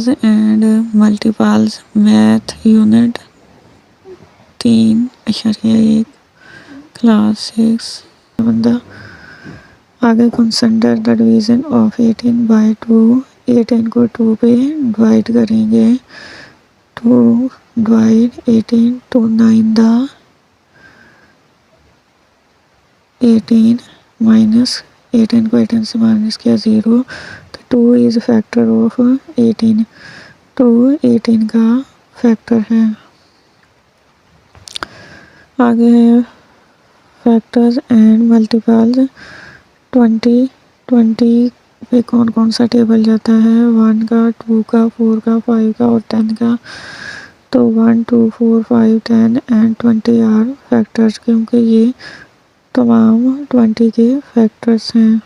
Factors and multiples math unit 3.1 class 6 बंदा आगे consider the division of 18 by 2। 18 को 2 पे डिवाइड करेंगे। 2 डिवाइड 18 to 9 द 18 माइनस 18 को 18 से माइनस किया 0, तो 2 इज फैक्टर ऑफ 18। 2 18 का फैक्टर है। आगे है फैक्टर्स एंड मल्टीपल्स। 20 पे कौन कौन सा टेबल जाता है? 1 का, 2 का, 4 का, 5 का और 10 का। तो 1 2 4 5 10 एंड 20 आर फैक्टर्स, क्योंकि ये तमाम 20 के फैक्टर्स हैं।